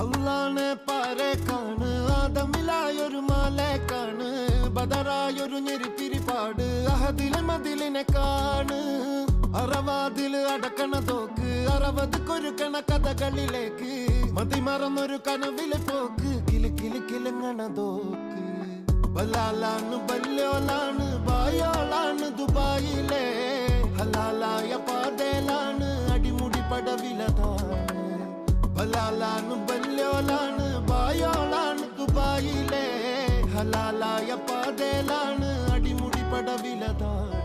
അള്ളാനെ പാരെ കാണ് ആദമിലായൊരു മാലെ കാണ് ബദറായൊരു ഞെരിപ്പിരിപ്പാട് അഹദിലെ മതിലിനെ കാണ് അറവാതില് അടക്കണ തോക്ക് 60 കൊരുക്കണ കഥകളിലേക്ക് മതിമറന്നൊരു കനവിലെ പോക്ക് കിലി കിലി കിലങ്ങണ തോക്ക് ബലാലാണ് ബല്യോലാണ് ബായോളാണ് ദുബായിലെ ഹലാലായ പാതയിലാണ് അടിമുടി പടവിലതാണ് ബലാലാണ് ബല്യോലാണ് ബായോളാണ് ദുബായിലെ ഹലാലായ പാതയിലാണ് അടിമുടി പടവിലതാണ്